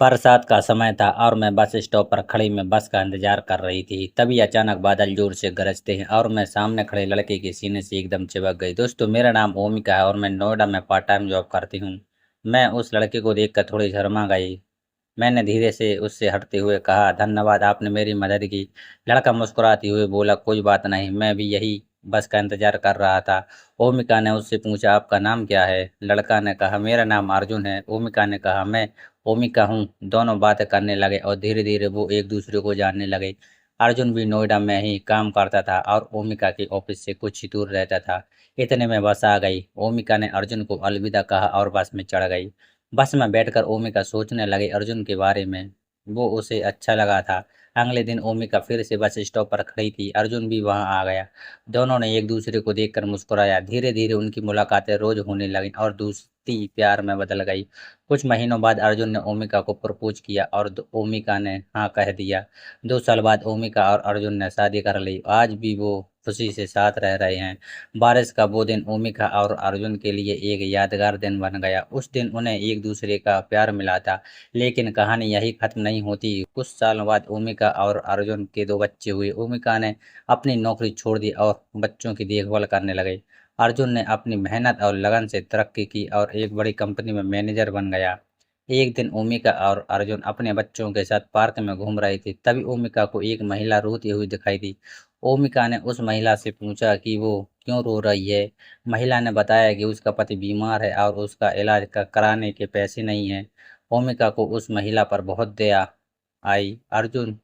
बरसात का समय था और मैं बस स्टॉप पर खड़ी मैं बस का इंतजार कर रही थी। तभी अचानक बादल जोर से गरजते हैं और मैं सामने खड़े लड़के के सीने से एकदम चिपक गई। दोस्तों, मेरा नाम ओमिका है और मैं नोएडा में पार्ट टाइम जॉब करती हूँ। मैं उस लड़के को देखकर थोड़ी शर्मा गई। मैंने धीरे से उससे हटते हुए कहा, धन्यवाद, आपने मेरी मदद की। लड़का मुस्कुराते हुए बोला, कोई बात नहीं, मैं भी यही बस का इंतजार कर रहा था। ओमिका ने उससे पूछा, आपका नाम क्या है? लड़का ने कहा, मेरा नाम अर्जुन है। ओमिका ने कहा, मैं ओमिका हूँ। दोनों बातें करने लगे और धीरे धीरे वो एक दूसरे को जानने लगे। अर्जुन भी नोएडा में ही काम करता था और ओमिका के ऑफिस से कुछ ही दूर रहता था। इतने में बस आ गई। ओमिका ने अर्जुन को अलविदा कहा और बस में चढ़ गई। बस में बैठकर ओमिका सोचने लगे अर्जुन के बारे में। वो उसे अच्छा लगा था। अगले दिन ओमिका फिर से बस स्टॉप पर खड़ी थी। अर्जुन भी वहां आ गया। दोनों ने एक दूसरे को देखकर मुस्कुराया। धीरे धीरे उनकी मुलाकातें रोज होने लगी और दोस्ती प्यार में बदल गई। कुछ महीनों बाद अर्जुन ने ओमिका को प्रपोज किया और ओमिका ने हाँ कह दिया। 2 साल बाद ओमिका और अर्जुन ने शादी कर ली। आज भी वो खुशी से साथ रह रहे हैं। बारिश का वो दिन ओमिका और अर्जुन के लिए एक यादगार दिन बन गया। उस दिन उन्हें एक दूसरे का प्यार मिला था। लेकिन कहानी यही खत्म नहीं होती। कुछ सालों बाद ओमिका और अर्जुन के 2 बच्चे हुए। ओमिका ने अपनी नौकरी छोड़ दी और बच्चों की देखभाल करने लगे। अर्जुन ने अपनी मेहनत और लगन से तरक्की की और एक बड़ी कंपनी में मैनेजर बन गया। एक दिन ओमिका और अर्जुन अपने बच्चों के साथ पार्क में घूम रहे थे। तभी ओमिका को एक महिला रोती हुई दिखाई दी। ओमिका ने उस महिला से पूछा कि वो क्यों रो रही है। महिला ने बताया कि उसका पति बीमार है और उसका इलाज कराने के पैसे नहीं हैं। ओमिका को उस महिला पर बहुत दया आई। अर्जुन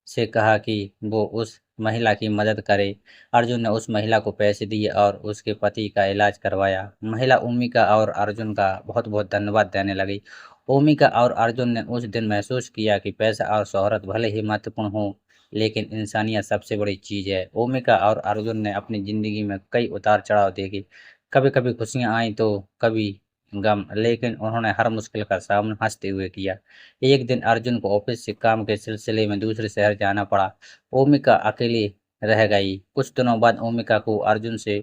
से कहा कि वो उस महिला की मदद करे। अर्जुन ने उस महिला को पैसे दिए और उसके पति का इलाज करवाया। महिला ओमिका और अर्जुन का बहुत बहुत धन्यवाद देने लगी। ओमिका और अर्जुन ने उस दिन महसूस किया कि पैसा और शोहरत भले ही महत्वपूर्ण हो, लेकिन इंसानियत सबसे बड़ी चीज़ है। ओमिका और अर्जुन ने अपनी ज़िंदगी में कई उतार चढ़ाव देखे। कभी कभी खुशियाँ आई तो कभी गम, लेकिन उन्होंने हर मुश्किल का सामना हंसते हुए किया। एक दिन अर्जुन को ऑफिस से काम के सिलसिले में दूसरे शहर जाना पड़ा। ओमिका अकेली रह गई। कुछ दिनों बाद ओमिका को अर्जुन से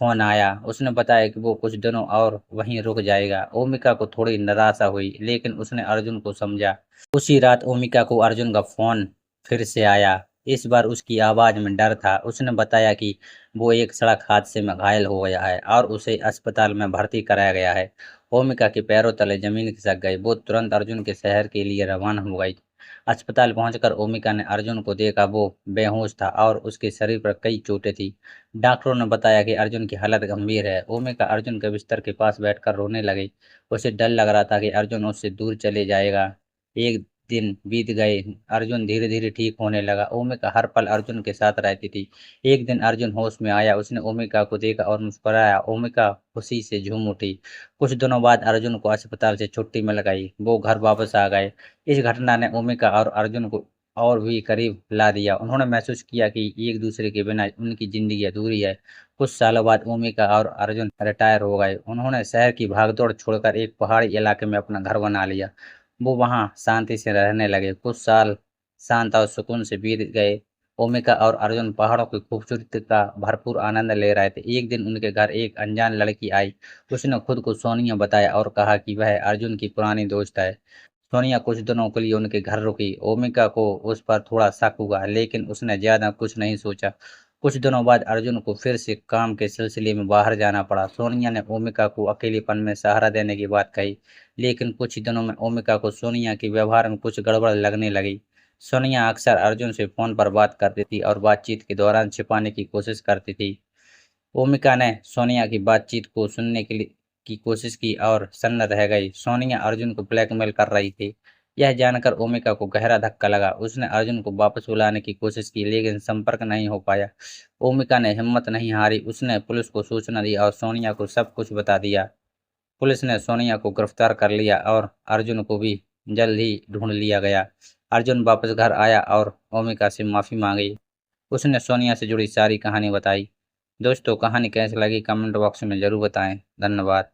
फोन आया। उसने बताया कि वो कुछ दिनों और वहीं रुक जाएगा। ओमिका को थोड़ी निराशा हुई, लेकिन उसने अर्जुन को समझा। उसी रात ओमिका को अर्जुन का फोन फिर से आया। इस बार उसकी आवाज में डर था। उसने बताया कि वो एक सड़क हादसे में घायल हो गया है और उसे अस्पताल में भर्ती कराया गया है। ओमिका के पैरों तले जमीन खिसक गई। वो तुरंत अर्जुन के शहर के लिए रवाना हो गई। अस्पताल पहुंचकर ओमिका ने अर्जुन को देखा। वो बेहोश था और उसके शरीर पर कई चोटें थी। डॉक्टरों ने बताया कि अर्जुन की हालत गंभीर है। ओमिका अर्जुन के बिस्तर के पास बैठकर रोने लगी। उसे डर लग रहा था कि अर्जुन उससे दूर चले जाएगा। एक दिन बीत गए। अर्जुन धीरे धीरे ठीक होने लगा। ओमिका हर पल अर्जुन के साथ रहती थी। एक दिन अर्जुन होश में आया। उसने ओमिका को देखा और मुस्कुराया। ओमिका खुशी से झूम उठी। कुछ दिनों बाद अर्जुन को अस्पताल से छुट्टी मिल गई। वो घर वापस आ गए। इस घटना ने ओमिका और अर्जुन को और भी करीब ला दिया। उन्होंने महसूस किया कि एक दूसरे के बिना उनकी जिंदगी अधूरी है। कुछ सालों बाद ओमिका और अर्जुन रिटायर हो गए। उन्होंने शहर की भागदौड़ छोड़कर एक पहाड़ी इलाके में अपना घर बना लिया। वो वहां शांति से रहने लगे। कुछ साल शांत और सुकून से बीत गए। ओमिका और अर्जुन पहाड़ों की खूबसूरती का भरपूर आनंद ले रहे थे। एक दिन उनके घर एक अनजान लड़की आई। उसने खुद को सोनिया बताया और कहा कि वह अर्जुन की पुरानी दोस्त है। सोनिया कुछ दिनों के लिए उनके घर रुकी। ओमिका को उस पर थोड़ा शक हुआ, लेकिन उसने ज्यादा कुछ नहीं सोचा। कुछ दिनों बाद अर्जुन को फिर से काम के सिलसिले में बाहर जाना पड़ा। सोनिया ने ओमिका को अकेलेपन में सहारा देने की बात कही, लेकिन कुछ ही दिनों में ओमिका को सोनिया के व्यवहार में कुछ गड़बड़ लगने लगी। सोनिया अक्सर अर्जुन से फोन पर बात करती थी और बातचीत के दौरान छिपाने की कोशिश करती थी। ओमिका ने सोनिया की बातचीत को सुनने के लिए की कोशिश की और सन्न रह गई। सोनिया अर्जुन को ब्लैकमेल कर रही थी। यह जानकर ओमिका को गहरा धक्का लगा। उसने अर्जुन को वापस बुलाने की कोशिश की, लेकिन संपर्क नहीं हो पाया। ओमिका ने हिम्मत नहीं हारी। उसने पुलिस को सूचना दी और सोनिया को सब कुछ बता दिया। पुलिस ने सोनिया को गिरफ्तार कर लिया और अर्जुन को भी जल्द ही ढूंढ लिया गया। अर्जुन वापस घर आया और ओमिका से माफी मांगी। उसने सोनिया से जुड़ी सारी कहानी बताई। दोस्तों, कहानी कैसी लगी कमेंट बॉक्स में ज़रूर बताएं। धन्यवाद।